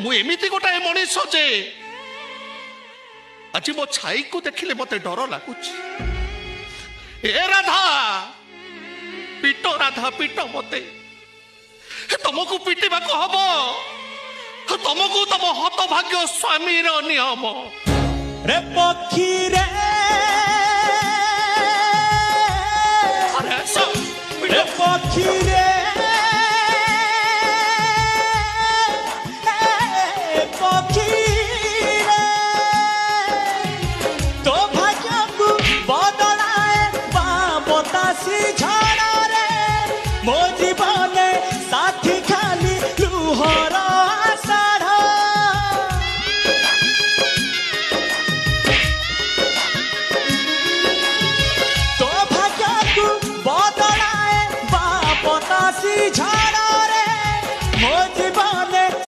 ମୁଁ ଏମିତି ଗୋଟାଏ ମଣିଷ ଯେ ଆଜି ମୋ ଛାଇକୁ ଦେଖିଲେ ମତେ ଡର ଲାଗୁଛି। ଏ ରାଧା ପିଟ, ରାଧା ପିଟ ମତେ। ତମକୁ ପିଟିବାକୁ ହବ, ତମକୁ ତମ ହତଭାଗ୍ୟ ସ୍ୱାମୀର ନିୟମ। ରେ ପକ୍ଷୀ ରେ ରେ ପକ୍ଷୀ ରେ